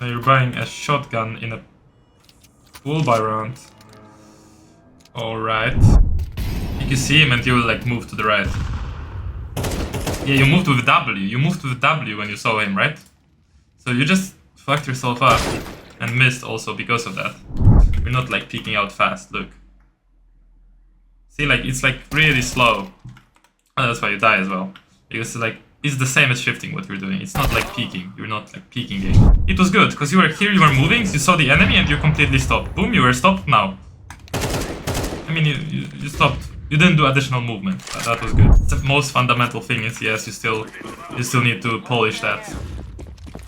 Now you're buying a shotgun in a full buy round. Alright. You can see him and you will like move to the right. Yeah, you moved with W. You moved with W when you saw him, right? So you just fucked yourself up and missed also because of that. You're not like peeking out fast, look. See, like it's like really slow. And that's why you die as well. Because like it's the same as shifting what you're doing. It's not like peeking. You're not like peeking it. It was good, because you were here, you were moving, you saw the enemy and you completely stopped. Boom, you were stopped now. I mean, you stopped. You didn't do additional movement. That was good. It's the most fundamental thing in CS. You still need to polish that.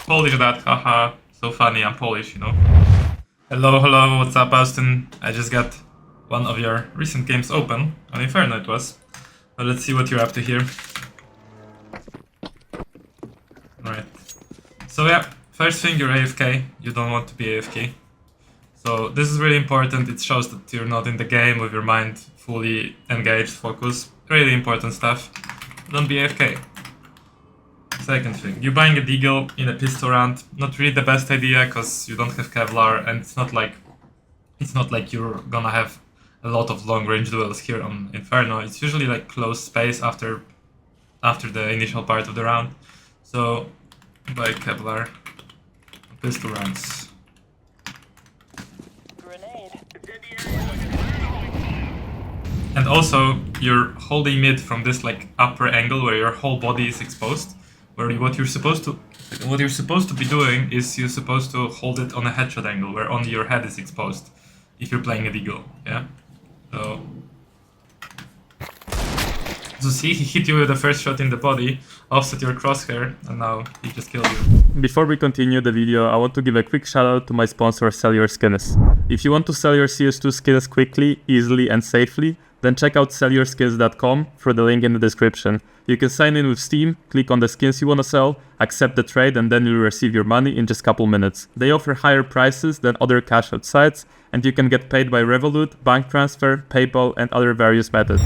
Polish that, haha. So funny, I'm Polish, you know. Hello, hello, what's up, Austin? I just got one of your recent games open. On Inferno it was. But let's see what you're up to here. Alright. So yeah, first thing, you're AFK. You don't want to be AFK. So this is really important. It shows that you're not in the game with your mind fully engaged, focus. Really important stuff. Don't be AFK. Second thing, you're buying a deagle in a pistol round. Not really the best idea because you don't have Kevlar, and it's not like you're gonna have a lot of long range duels here on Inferno. It's usually like close space after the initial part of the round. So buy Kevlar pistol rounds. And also, you're holding mid from this like upper angle where your whole body is exposed. Where what you're supposed to be doing is you're supposed to hold it on a headshot angle where only your head is exposed. If you're playing a deagle, yeah. So see, he hit you with the first shot in the body, offset your crosshair, and now he just killed you. Before we continue the video, I want to give a quick shout out to my sponsor, Sell Your Skins. If you want to sell your CS2 skins quickly, easily, and safely, then check out sellyourskins.com through the link in the description. You can sign in with Steam, click on the skins you want to sell, accept the trade, and then you'll receive your money in just a couple minutes. They offer higher prices than other cash out sites, and you can get paid by Revolut, bank transfer, PayPal, and other various methods.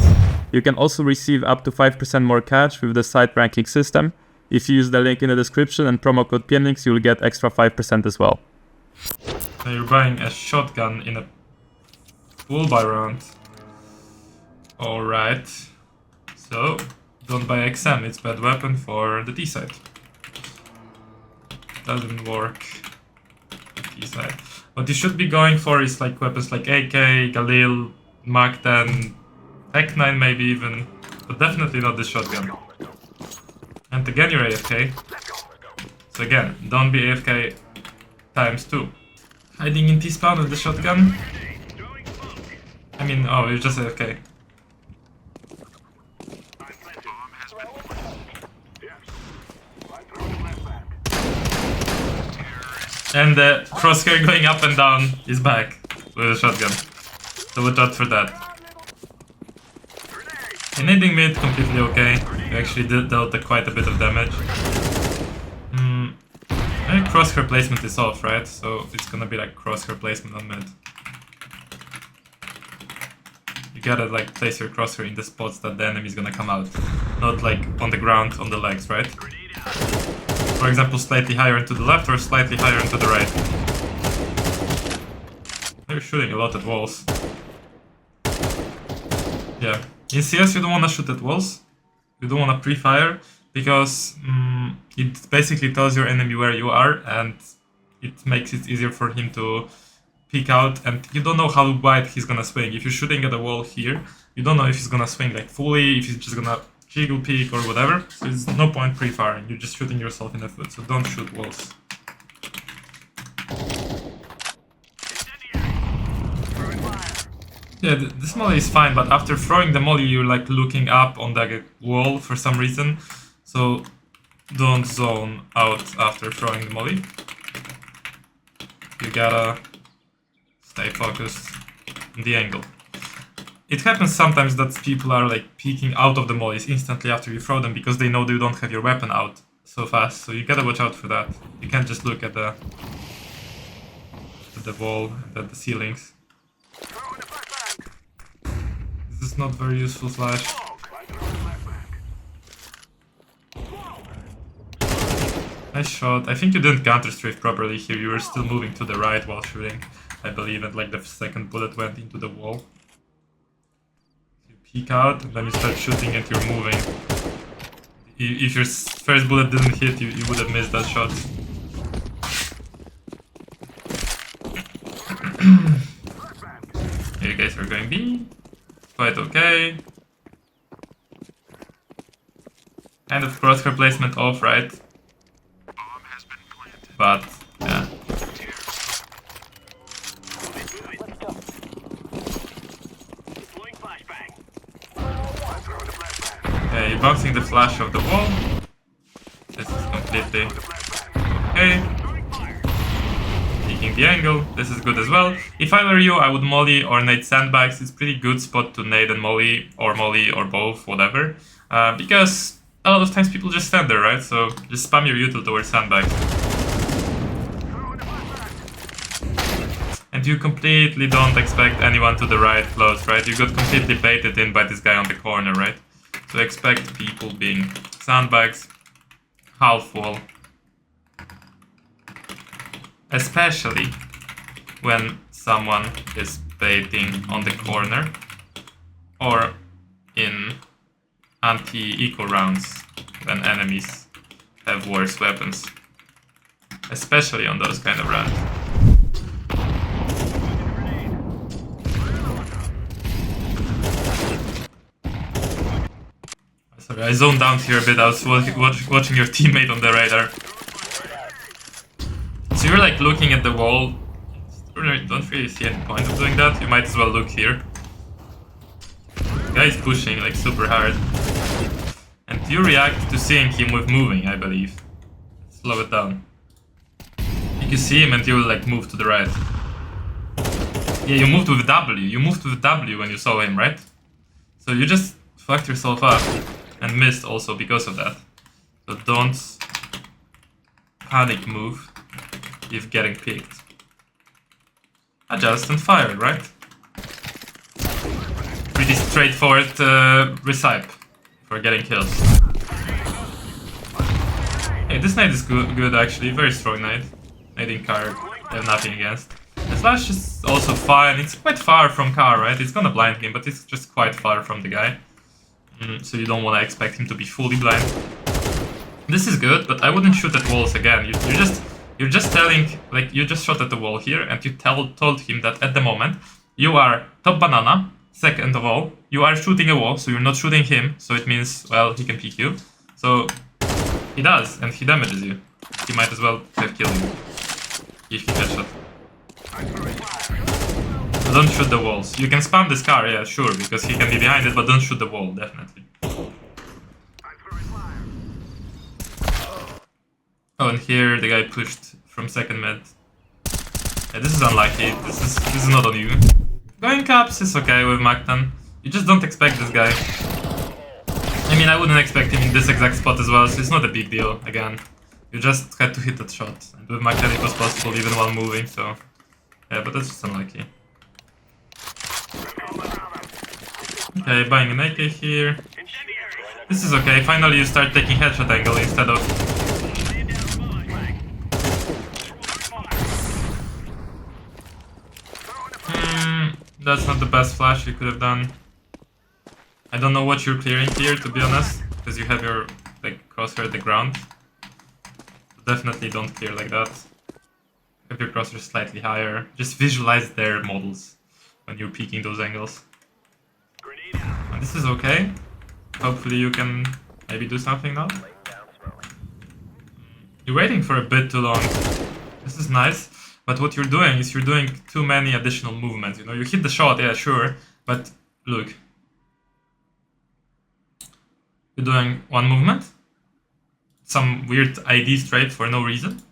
You can also receive up to 5% more cash with the site ranking system. If you use the link in the description and promo code PNX, you'll get extra 5% as well. Now you're buying a shotgun in a full buy round. Alright. So, don't buy XM, it's bad weapon for the T side. Doesn't work. T side. What you should be going for is like weapons like AK, Galil, Mach 10, Tech 9 maybe even, but definitely not this shotgun. And again you're AFK. So again, don't be AFK times 2. Hiding in T-spawn with the shotgun? I mean, oh, you're just AFK. And the crosshair going up and down is back with a shotgun. So watch out for that. Nading mid, completely okay. We actually dealt quite a bit of damage. I think crosshair placement is off, right? So it's gonna be like crosshair placement on mid. You gotta like place your crosshair in the spots that the enemy is gonna come out. Not like on the ground, on the legs, right? For example, slightly higher into the left or slightly higher into the right. They're shooting a lot at walls. Yeah. In CS you don't want to shoot at walls. You don't want to pre-fire because it basically tells your enemy where you are and it makes it easier for him to peek out, and you don't know how wide he's gonna swing. If you're shooting at a wall here, you don't know if he's gonna swing like fully, if he's just gonna jiggle peek or whatever. So there's no point pre-firing, you're just shooting yourself in the foot, so don't shoot walls. Yeah, this molly is fine, but after throwing the molly you're like looking up on the wall for some reason. So don't zone out after throwing the molly. You gotta stay focused on the angle. It happens sometimes that people are like peeking out of the mollies instantly after you throw them because they know they don't have your weapon out so fast. So you gotta watch out for that. You can't just look at the wall, at the ceilings. This is not very useful flash. Nice shot. I think you didn't counter-strafe properly here. You were still moving to the right while shooting, I believe, and like the second bullet went into the wall. You peek out, and then you start shooting and you're moving. If your first bullet didn't hit, you would have missed that shot. You guys are going B. Quite okay. Kind of crosshair placement off, right? But, yeah. Okay, you're bouncing the flash of the wall. This is completely okay. Taking the angle, this is good as well. If I were you, I would molly or nade sandbags. It's pretty good spot to nade and molly or both, whatever. Because a lot of times people just stand there, right? So just spam your util towards sandbags. And you completely don't expect anyone to the right close, right? You got completely baited in by this guy on the corner, right? So expect people being sandbags, half wall. Especially when someone is baiting on the corner or in anti-eco rounds when enemies have worse weapons. Especially on those kind of rounds. Sorry, I zoned out here a bit. I was watching your teammate on the radar. So you're like looking at the wall. You don't really see any point of doing that. You might as well look here. The guy is pushing like super hard. And you react to seeing him with moving, I believe. Slow it down. You can see him and you will like move to the right. Yeah, you moved with W. You moved with W when you saw him, right? So you just fucked yourself up. And missed also because of that. So don't panic move if getting picked. Adjust and fire, right? Pretty straightforward recipe for getting kills. Hey, this nade is good actually, very strong nade. Nading car, I have nothing against. The flash is also fine, it's quite far from car, right? It's gonna blind him, but it's just quite far from the guy. So you don't want to expect him to be fully blind. This is good, but I wouldn't shoot at walls again. You're just telling, like, you just shot at the wall here, and you told him that at the moment you are top banana. Second of all, you are shooting a wall, so you're not shooting him. So it means, well, he can peek you. So he does, and he damages you. He might as well have killed you if he headshot. Don't shoot the walls. You can spam this car, yeah, sure, because he can be behind it, but don't shoot the wall, definitely. Oh, and here the guy pushed from second mid. Yeah, this is unlucky. This is not on you. Going caps is okay with Mactan. You just don't expect this guy. I mean, I wouldn't expect him in this exact spot as well, so it's not a big deal, again. You just had to hit that shot. And with Mactan it was possible even while moving, so... Yeah, but that's just unlucky. Okay, buying an AK here. This is okay, finally you start taking headshot angle instead of... That's not the best flash you could have done. I don't know what you're clearing here, to be honest, because you have your like crosshair at the ground. Definitely don't clear like that. Have your crosshair slightly higher. Just visualize their models when you're peeking those angles. And this is okay. Hopefully you can maybe do something now. You're waiting for a bit too long. This is nice. But what you're doing is you're doing too many additional movements. You know, you hit the shot, yeah, sure. But look. You're doing one movement. Some weird ID straight for no reason.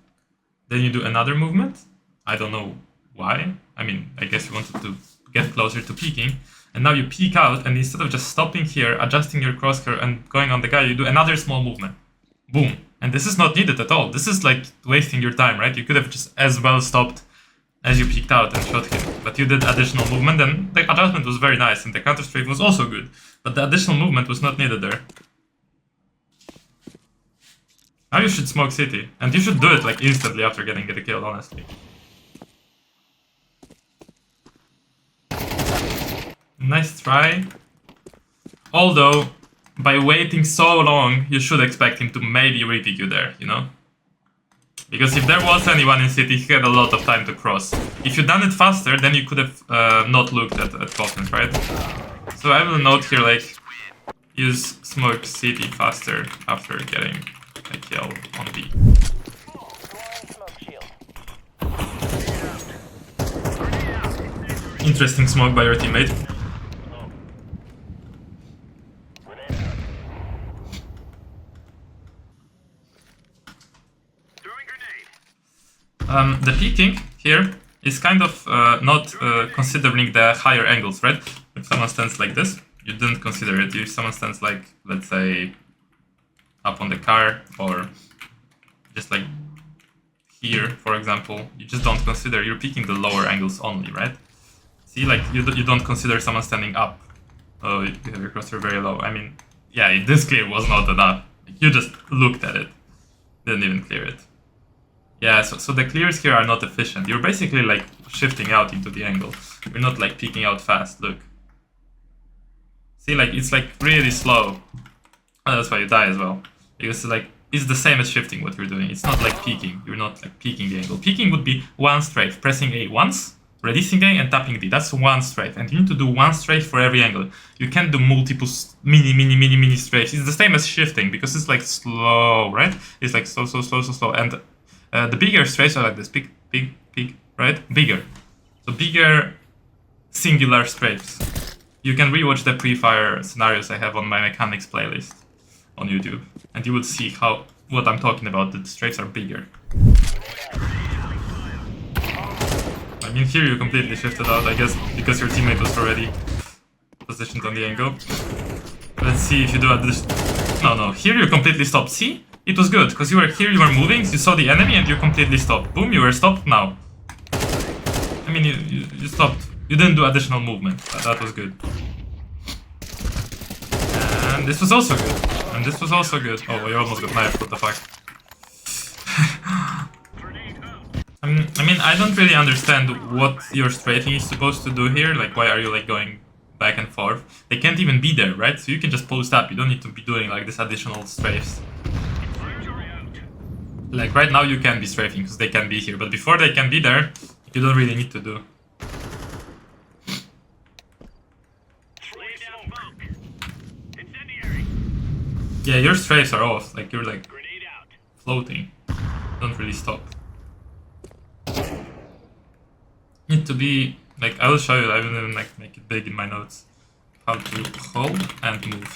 Then you do another movement. I don't know why. I mean, I guess you wanted to get closer to peeking. And now you peek out, and instead of just stopping here, adjusting your crosshair and going on the guy, you do another small movement. Boom. And this is not needed at all. This is like wasting your time, right? You could have just as well stopped as you peeked out and shot him. But you did additional movement, and the adjustment was very nice, and the counter-strafe was also good. But the additional movement was not needed there. Now you should smoke city, and you should do it like instantly after getting the kill, honestly. Nice try. Although, by waiting so long, you should expect him to maybe re-pick you there, you know? Because if there was anyone in city, he had a lot of time to cross. If you'd done it faster, then you could have not looked at coffins, right? So I will note here, like, use smoke city faster after getting a kill on B. Interesting smoke by your teammate. The peeking here is kind of not considering the higher angles, right? If someone stands like this, you didn't consider it. If someone stands like, let's say, up on the car, or just like here, for example, you just don't consider, you're peeking the lower angles only, right? See, like, you don't consider someone standing up. Oh, you have your crosshair very low. I mean, yeah, this clear was not enough. You just looked at it, didn't even clear it. Yeah, so the clears here are not efficient. You're basically like shifting out into the angle. You're not like peeking out fast, look. See, like, it's like really slow. Oh, that's why you die as well. Because like, it's the same as shifting what you're doing. It's not like peeking. You're not like peeking the angle. Peeking would be one strafe, pressing A once, releasing A and tapping D. That's one strafe. And you need to do one strafe for every angle. You can't do multiple mini strafes. It's the same as shifting because it's like slow, right? It's like slow. And the bigger strafes are like this, big, right? Bigger. So bigger singular strafes. You can rewatch the pre-fire scenarios I have on my mechanics playlist on YouTube, and you will see what I'm talking about. The strafes are bigger. I mean, here you completely shifted out, I guess, because your teammate was already positioned on the angle. Let's see if you do this. No, here you completely stopped. See? It was good, because you were here, you were moving, you saw the enemy, and you completely stopped. Boom, you were stopped now. I mean, you stopped. You didn't do additional movement. That was good. And this was also good. And this was also good. Oh, you almost got knifed, what the fuck. I mean, I don't really understand what your strafing is supposed to do here. Like, why are you, like, going back and forth? They can't even be there, right? So you can just post up. You don't need to be doing, like, this additional strafes. Like, right now you can be strafing because they can be here, but before they can be there, you don't really need to do. Yeah, your strafes are off, like, you're, like, floating. Don't really stop. Need to be, like, I will show you, I will even, like, make it big in my notes. How to hold and move.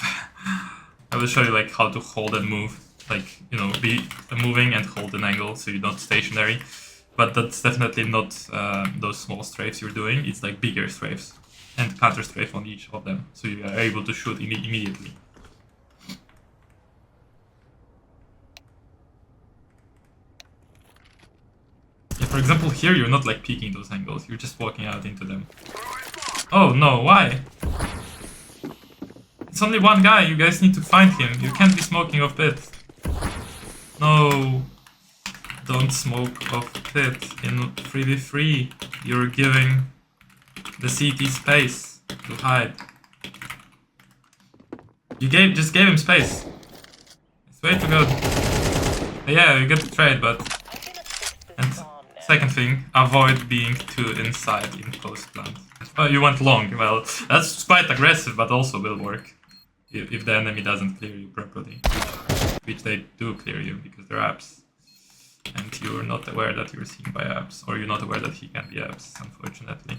I will show you, like, how to hold and move. Like, you know, be moving and hold an angle so you're not stationary. But that's definitely not those small strafes you're doing. It's like bigger strafes and counter strafe on each of them. So you are able to shoot immediately. Yeah, for example, here you're not like peeking those angles. You're just walking out into them. Oh no, why? It's only one guy. You guys need to find him. You can't be smoking off pit. No, don't smoke off pit in 3v3. You're giving the CT space to hide. You just gave him space. It's way too good. Yeah, you get the trade, but... And second thing, avoid being too inside in post plant. Oh, you went long. Well, that's quite aggressive, but also will work. If the enemy doesn't clear you properly. Which they do clear you because they're apps. And you're not aware that you're seen by apps. Or you're not aware that he can be apps, unfortunately.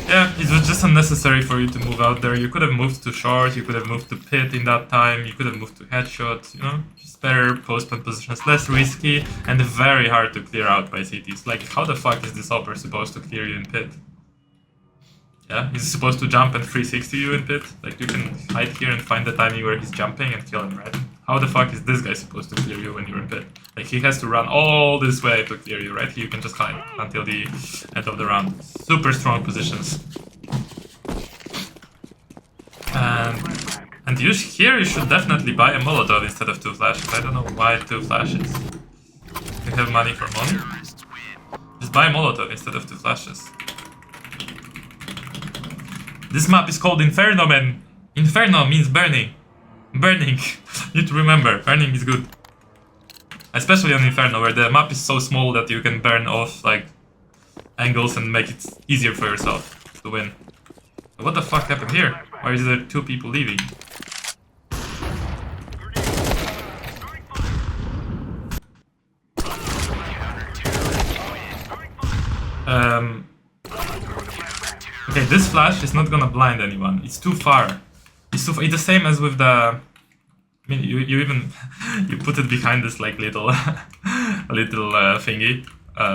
Yeah, it was just unnecessary for you to move out there. You could have moved to short, you could have moved to pit in that time, you could have moved to headshot, you know? Just better post-plant positions, less risky, and very hard to clear out by CTs. Like, how the fuck is this opper supposed to clear you in pit? Yeah, he's supposed to jump and 360 you in pit. Like, you can hide here and find the timing where he's jumping and kill him, right? How the fuck is this guy supposed to clear you when you're in pit? Like, he has to run all this way to clear you, right? You can just hide until the end of the round. Super strong positions. And And here you should definitely buy a Molotov instead of 2 flashes. I don't know why 2 flashes. You have money for money? Just buy a Molotov instead of 2 flashes. This map is called Inferno, man. Inferno means burning. Burning. You need to remember, burning is good. Especially on Inferno, where the map is so small that you can burn off like angles and make it easier for yourself to win. But what the fuck happened here? Why is there 2 people leaving? Okay, this flash is not gonna blind anyone. It's too far. It's the same as with the. I mean, you even you put it behind this like little thingy.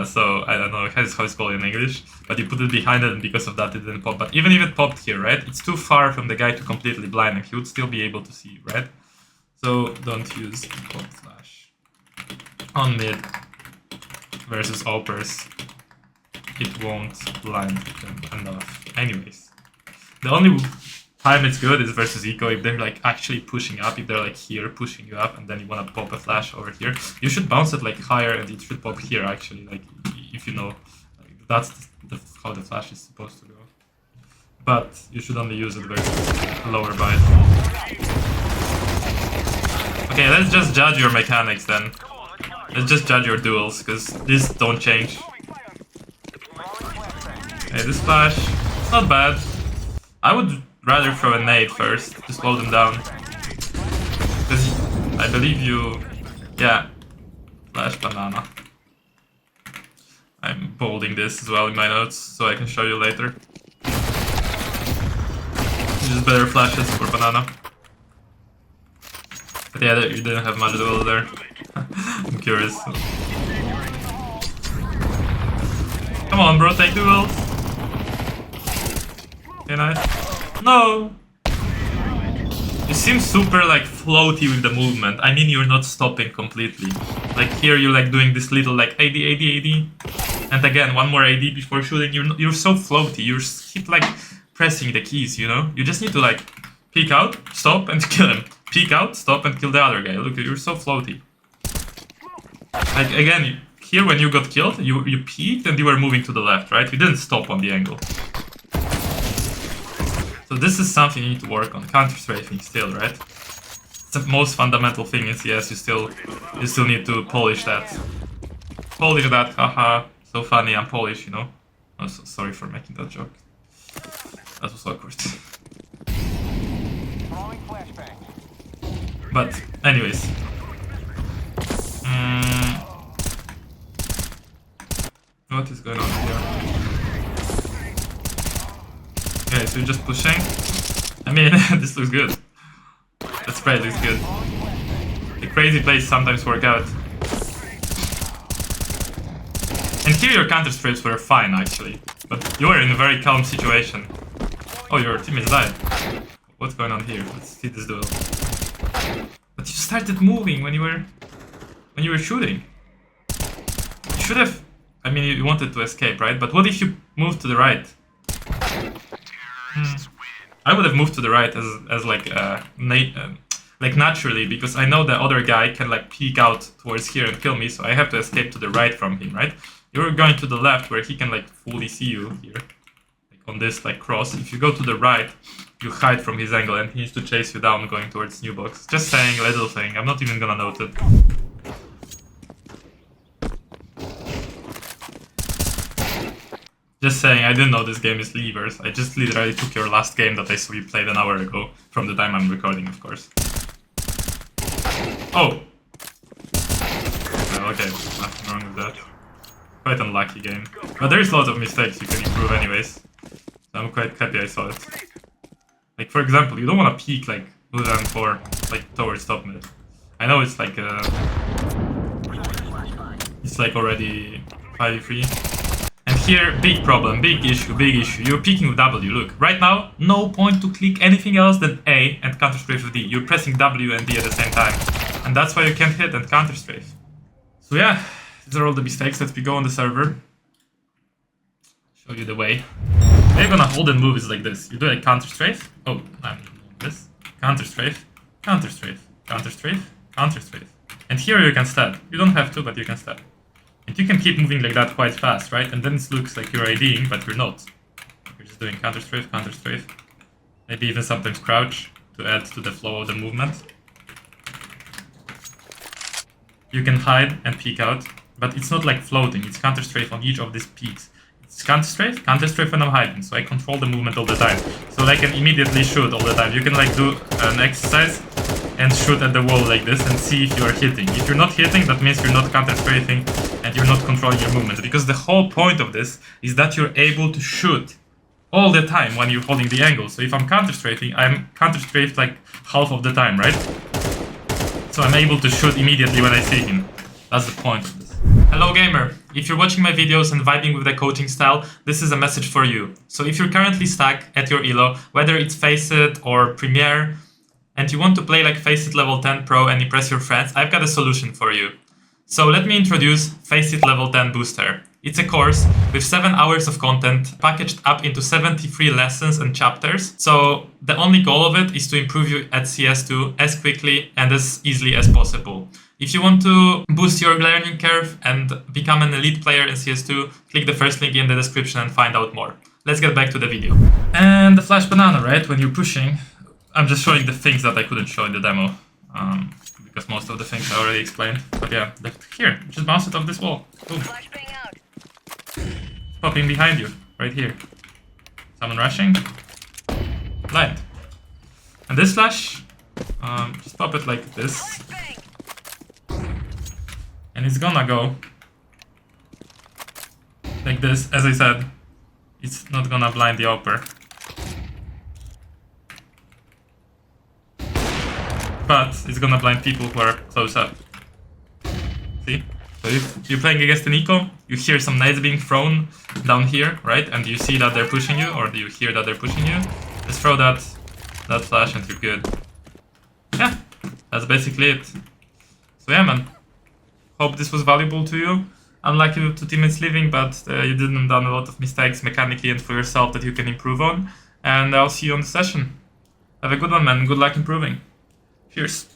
So I don't know how it's called in English, but you put it behind it, and because of that it didn't pop. But even if it popped here, right? It's too far from the guy to completely blind, and he would still be able to see, right? So don't use pop flash on mid versus opers. It won't blind them enough. Anyways, the only time it's good is versus eco if they're like actually pushing up, if they're like here pushing you up and then you want to pop a flash over here. You should bounce it like higher and it should pop here actually, like if you know, like, that's how the flash is supposed to go. But you should only use it versus lower byte. Okay, let's just judge your mechanics then. Let's just judge your duels, because these don't change. Okay, this flash, it's not bad. I would rather throw a nade first to slow them down. Because I believe you... Yeah. Flash banana. I'm bolding this as well in my notes, so I can show you later. Just better flashes for banana. But yeah, you didn't have much duel there. I'm curious. Come on, bro, take duels. Okay, nice. No! You seem super like floaty with the movement. I mean, you're not stopping completely. Like here, you're like doing this little like AD, AD, AD. And again, one more AD before shooting. You're so floaty. You keep like pressing the keys, you know? You just need to like peek out, stop, and kill him. Peek out, stop, and kill the other guy. Look, you're so floaty. Like again, here when you got killed, you peeked and you were moving to the left, right? You didn't stop on the angle. So this is something you need to work on. Counter-strafing still, right? It's the most fundamental thing in CS. You still need to polish that. Polish that, haha. So funny, I'm Polish, you know? Oh, so sorry for making that joke. That was awkward. But, anyways. What is going on here? Okay, so you're just pushing. I mean, this looks good. The spray looks good. The crazy plays sometimes work out. And here your counter strafes were fine, actually. But you were in a very calm situation. Oh, your teammates died. What's going on here? Let's see this duel. But you started moving when you were shooting. You should have... I mean, you wanted to escape, right? But what if you moved to the right? I would have moved to the right as like like naturally, because I know the other guy can like peek out towards here and kill me, so I have to escape to the right from him, right? You're going to the left where he can like fully see you here, like on this like cross. If you go to the right, you hide from his angle and he needs to chase you down going towards new box. Just saying, little thing. I'm not even gonna note it. Just saying, I didn't know this game is levers. I just literally took your last game that I saw you played an hour ago, from the time I'm recording, of course. Oh! Okay, nothing wrong with that. Quite unlucky game. But there is lots of mistakes you can improve anyways. So I'm quite happy I saw it. Like, for example, you don't want to peek like blue and 4, like towards top mid. I know it's like it's like already 5v3. And here, big problem, big issue. You're peeking with W, look. Right now, no point to click anything else than A and counter-strafe with D. You're pressing W and D at the same time. And that's why you can't hit and counter-strafe. So yeah, these are all the mistakes. Let's go on the server. Show you the way. They're gonna hold and move is like this. You do a counter-strafe. Oh, I'm doing this. counter-strafe, counter-strafe, counter-strafe, counter-strafe. And here you can stab. You don't have to, but you can stab. And you can keep moving like that quite fast, right? And then it looks like you're IDing, but you're not. You're just doing counter-strafe, counter-strafe. Maybe even sometimes crouch to add to the flow of the movement. You can hide and peek out, but it's not like floating. It's counter-strafe on each of these peaks. It's counter-strafe, counter-strafe when I'm hiding, so I control the movement all the time. So I can immediately shoot all the time. You can like do an exercise and shoot at the wall like this and see if you are hitting. If you're not hitting, that means you're not counter-strafing and you're not controlling your movement. Because the whole point of this is that you're able to shoot all the time when you're holding the angle. So if I'm counter-strafing, I'm counter-strafed like half of the time, right? So I'm able to shoot immediately when I see him. That's the point of this. Hello gamer! If you're watching my videos and vibing with the coaching style, this is a message for you. So if you're currently stuck at your elo, whether it's Faceit or Premiere, and you want to play like Faceit Level 10 Pro and impress your friends, I've got a solution for you. So let me introduce Faceit Level 10 Booster. It's a course with 7 hours of content packaged up into 73 lessons and chapters. So the only goal of it is to improve you at cs2 as quickly and as easily as possible. If you want to boost your learning curve and become an elite player in cs2, click the first link in the description and find out more. Let's get back to the video. And the flash banana, right? When you're pushing, I'm just showing the things that I couldn't show in the demo. Because most of the things I already explained. But yeah, here, just bounce it off this wall. Boom. Popping behind you, right here. Someone rushing. Blind. And this flash, just pop it like this. And it's gonna go like this. As I said, it's not gonna blind the upper. But it's gonna blind people who are close up. See? So if you're playing against an eco, you hear some nades being thrown down here, right? And you see that they're pushing you, or you hear that they're pushing you. Just throw that flash and you're good. Yeah, that's basically it. So yeah, man. Hope this was valuable to you. Unlucky to teammates leaving, but you didn't done a lot of mistakes mechanically and for yourself that you can improve on. And I'll see you on the session. Have a good one, man. Good luck improving. Cheers.